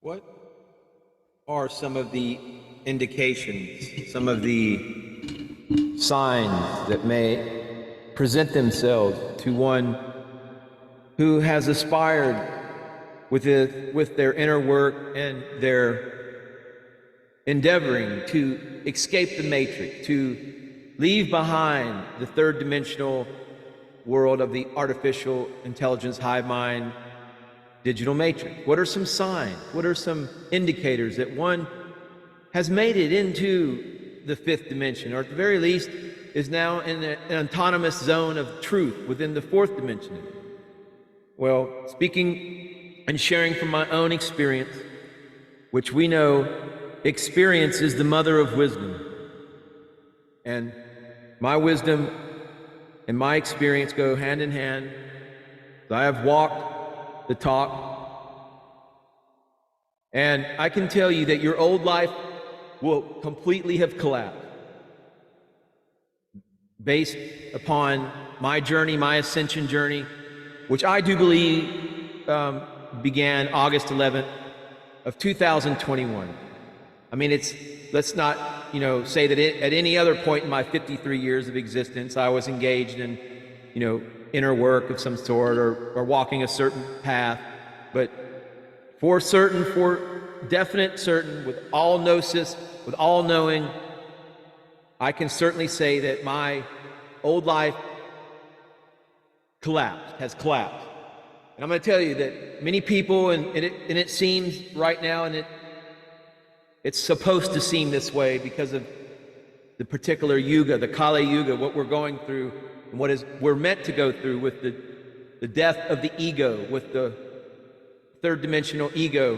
What are some of the indications, some of the signs that may present themselves to one who has aspired with their inner work and their endeavoring to escape the matrix, to leave behind the third dimensional world of the artificial intelligence hive mind digital matrix? What are some signs? What are some indicators that one has made it into the fifth dimension, or at the very least is now in an autonomous zone of truth within the fourth dimension? Well, speaking and sharing from my own experience, which we know experience is the mother of wisdom, and my wisdom and my experience go hand in hand. I have walked the talk, and I can tell you that your old life will completely have collapsed based upon my journey, my ascension journey, which I do believe began August 11th of 2021. I mean, let's not, say that at any other point in my 53 years of existence, I was engaged in, inner work of some sort or walking a certain path. But for certain, for definite certain, with all gnosis, with all knowing, I can certainly say that my old life has collapsed. And I'm going to tell you that many people, and it seems right now, and it's supposed to seem this way because of the particular yuga, the Kali Yuga, what we're going through, and we're meant to go through with the death of the ego, with the third dimensional ego.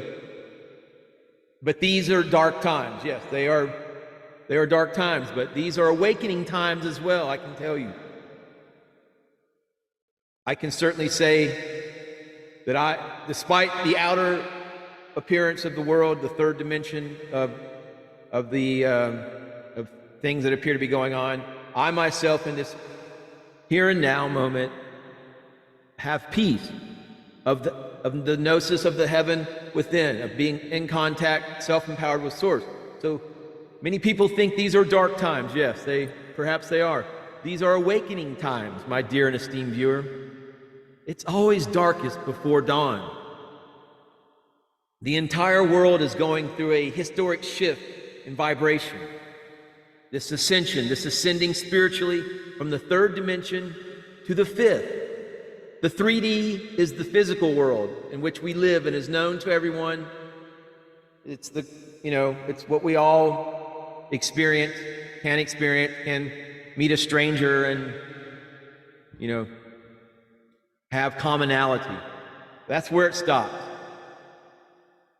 But these are dark times. Yes, they are dark times, but these are awakening times as well, I can tell you. I can certainly say that despite the outer appearance of the world, the third dimension of things that appear to be going on, I myself in this here and now moment have peace of the gnosis of the heaven within, of being in contact, self-empowered with Source. So many people think these are dark times. Yes, perhaps they are. These are awakening times, my dear and esteemed viewer. It's always darkest before dawn. The entire world is going through a historic shift in vibration. This ascension, this ascending spiritually from the third dimension to the fifth. The 3D is the physical world in which we live and is known to everyone. It's it's what we all experience, can meet a stranger and, have commonality. That's where it stops.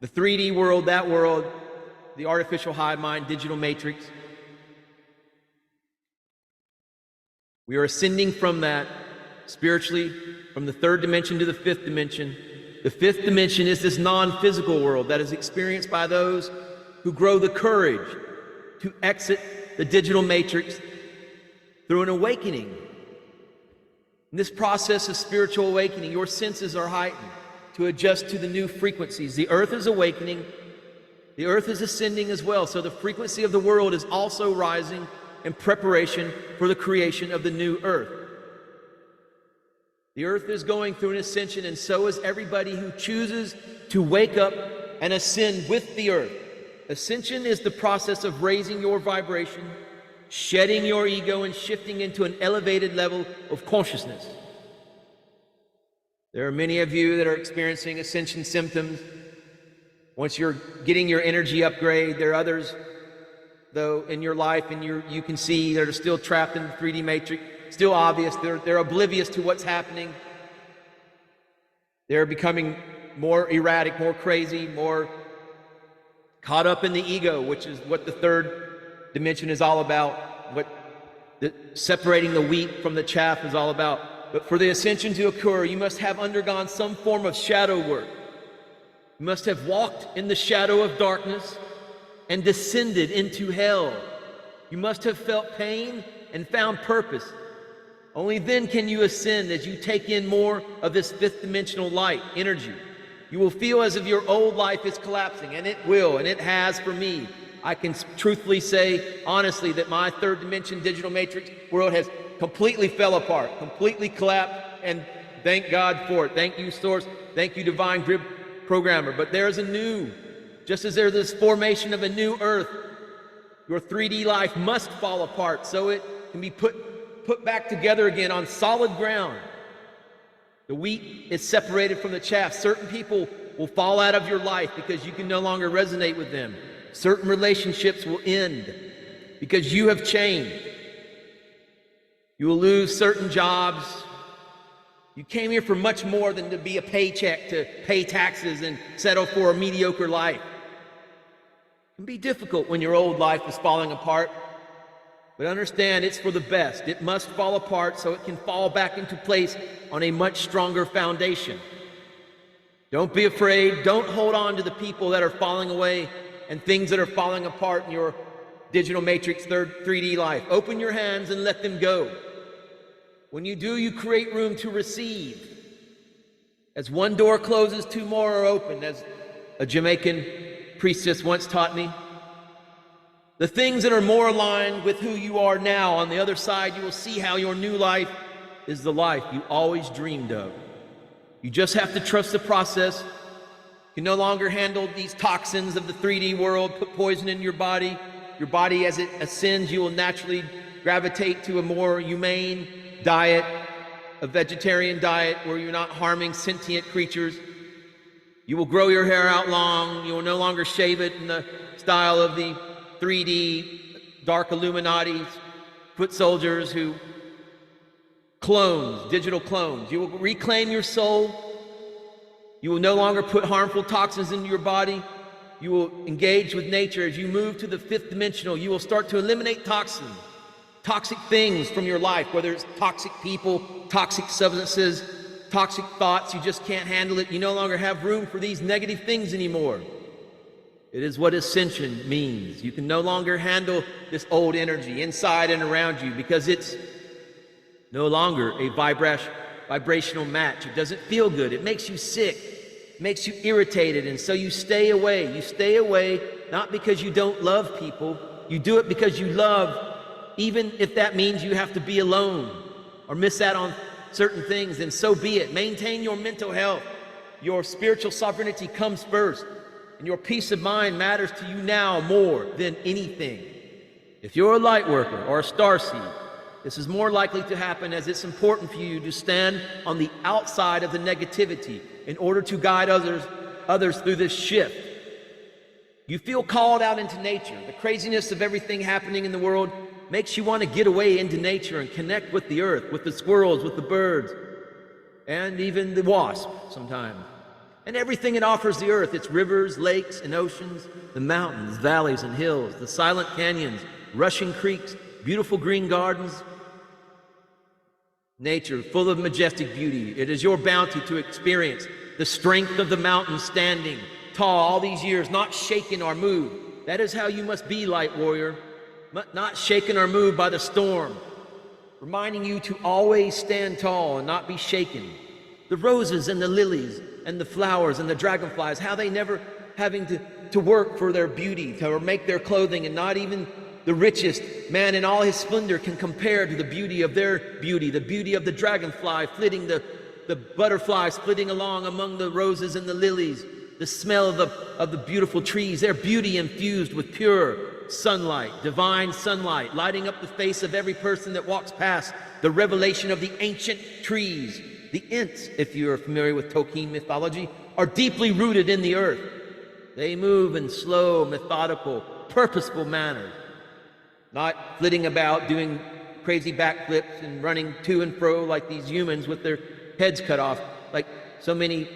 The 3D world, that world, the artificial hive mind, digital matrix. We are ascending from that spiritually, from the third dimension to the fifth dimension. The fifth dimension is this non-physical world that is experienced by those who grow the courage to exit the digital matrix through an awakening. In this process of spiritual awakening, your senses are heightened to adjust to the new frequencies. The earth is awakening. The earth is ascending as well. So the frequency of the world is also rising in preparation for the creation of the new earth. The earth is going through an ascension, and so is everybody who chooses to wake up and ascend with the earth. Ascension is the process of raising your vibration, shedding your ego, and shifting into an elevated level of consciousness. There are many of you that are experiencing ascension symptoms. Once you're getting your energy upgrade, there are others, though, in your life, and you can see that are still trapped in the 3D matrix, still obvious. They're oblivious to what's happening. They're becoming more erratic, more crazy, more caught up in the ego, which is what the third dimension is all about, separating the wheat from the chaff is all about. But for the ascension to occur, you must have undergone some form of shadow work. You must have walked in the shadow of darkness and descended into hell. You must have felt pain and found purpose. Only then can you ascend as you take in more of this fifth dimensional light, energy. You will feel as if your old life is collapsing, and it will, and it has for me. I can truthfully say, honestly, that my third dimension digital matrix world has completely fell apart, completely collapsed, and thank God for it. Thank you, Source. Thank you, Divine Grid Programmer. But there's a new, just as there's this formation of a new earth, your 3D life must fall apart so it can be put back together again on solid ground. The wheat is separated from the chaff. Certain people will fall out of your life because you can no longer resonate with them. Certain relationships will end because you have changed. You will lose certain jobs. You came here for much more than to be a paycheck, to pay taxes and settle for a mediocre life. It can be difficult when your old life is falling apart, but understand it's for the best. It must fall apart so it can fall back into place on a much stronger foundation. Don't be afraid. Don't hold on to the people that are falling away and things that are falling apart in your digital matrix 3D life. Open your hands and let them go. When you do, you create room to receive. As one door closes, two more are open, as a Jamaican priestess once taught me. The things that are more aligned with who you are now, on the other side, you will see how your new life is the life you always dreamed of. You just have to trust the process. You can no longer handle these toxins of the 3D world, put poison in your body. Your body, as it ascends, you will naturally gravitate to a more humane diet, a vegetarian diet where you're not harming sentient creatures. You will grow your hair out long. You will no longer shave it in the style of the 3D dark Illuminati foot soldiers who clones, digital clones. You will reclaim your soul. You will no longer put harmful toxins into your body. You will engage with nature. As you move to the fifth dimensional, you will start to eliminate toxins, toxic things from your life, whether it's toxic people, toxic substances, toxic thoughts. You just can't handle it. You no longer have room for these negative things anymore. It is what ascension means. You can no longer handle this old energy inside and around you because it's no longer a vibrational match. It doesn't feel good. It makes you sick. It makes you irritated. And so you stay away. You stay away not because you don't love people. You do it because you love, even if that means you have to be alone or miss out on certain things, then so be it. Maintain your mental health. Your spiritual sovereignty comes first. And your peace of mind matters to you now more than anything. If you're a light worker or a starseed, this is more likely to happen as it's important for you to stand on the outside of the negativity in order to guide others through this shift. You feel called out into nature. The craziness of everything happening in the world makes you want to get away into nature and connect with the earth, with the squirrels, with the birds, and even the wasp sometimes. And everything it offers the earth, its rivers, lakes, and oceans, the mountains, valleys, and hills, the silent canyons, rushing creeks, beautiful green gardens. Nature, full of majestic beauty. It is your bounty to experience the strength of the mountain standing tall all these years, not shaken or moved. That is how you must be, light warrior, not shaken or moved by the storm, reminding you to always stand tall and not be shaken. The roses and the lilies and the flowers and the dragonflies, how they never having to work for their beauty, to make their clothing, and not even the richest man in all his splendor can compare to the beauty of their beauty, the beauty of the dragonfly flitting, the butterflies flitting along among the roses and the lilies, the smell of the beautiful trees, their beauty infused with pure sunlight, divine sunlight, lighting up the face of every person that walks past, the revelation of the ancient trees. The Ents, if you are familiar with Tolkien mythology, are deeply rooted in the earth. They move in slow, methodical, purposeful manners, not flitting about doing crazy backflips and running to and fro like these humans with their heads cut off, like so many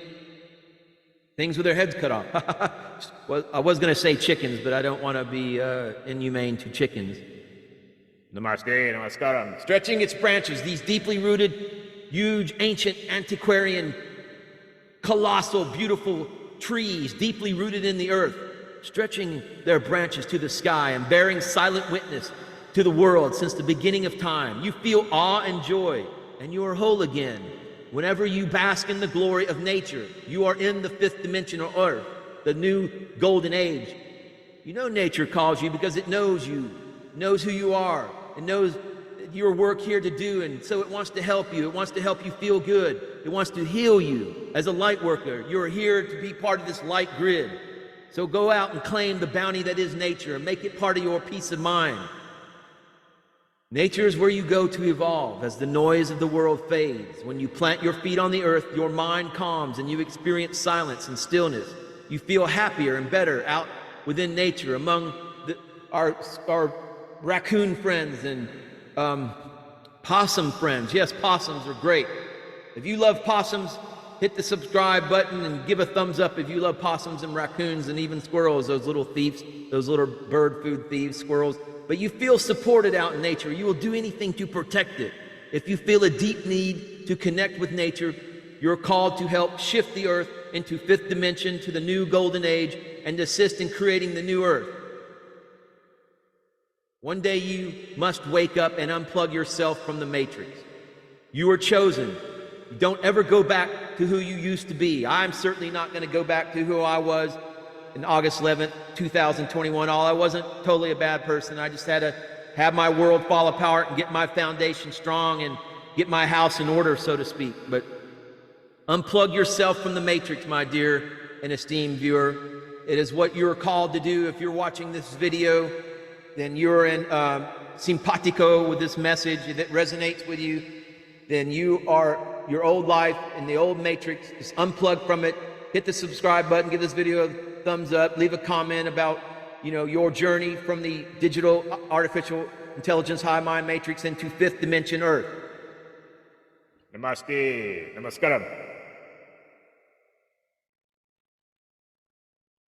things with their heads cut off. Well, I was going to say chickens, but I don't want to be inhumane to chickens. Namaste, namaskaram. Stretching its branches, these deeply rooted, huge, ancient, antiquarian, colossal, beautiful trees deeply rooted in the earth, stretching their branches to the sky and bearing silent witness to the world since the beginning of time. You feel awe and joy, and you are whole again. Whenever you bask in the glory of nature, you are in the fifth dimensional earth, the new golden age. You know nature calls you because it knows you, knows who you are, and knows your work here to do, and so it wants to help you. It wants to help you feel good. It wants to heal you. As a light worker, you're here to be part of this light grid. So go out and claim the bounty that is nature and make it part of your peace of mind. Nature is where you go to evolve as the noise of the world fades. When you plant your feet on the earth, your mind calms and you experience silence and stillness. You feel happier and better out within nature among our raccoon friends and possum friends. Yes, possums are great. If you love possums, hit the subscribe button and give a thumbs up if you love possums and raccoons and even squirrels, those little thieves, those little bird food thieves, squirrels. But you feel supported out in nature. You will do anything to protect it. If you feel a deep need to connect with nature, you're called to help shift the earth into fifth dimension, to the new golden age, and assist in creating the new earth. One day you must wake up and unplug yourself from the matrix. You are chosen. Don't ever go back to who you used to be. I'm certainly not going to go back to who I was in August 11th, 2021. I wasn't totally a bad person. I just had to have my world fall apart and get my foundation strong and get my house in order, so to speak. But unplug yourself from the matrix, my dear and esteemed viewer. It is what you're called to do. If you're watching this video, then you're in simpatico with this message that resonates with you. Then you are your old life in the old matrix. Just unplug from it. Hit the subscribe button. Give this video a thumbs up. Leave a comment about your journey from the digital artificial intelligence high mind matrix into fifth dimension earth. Namaste. Namaskaram.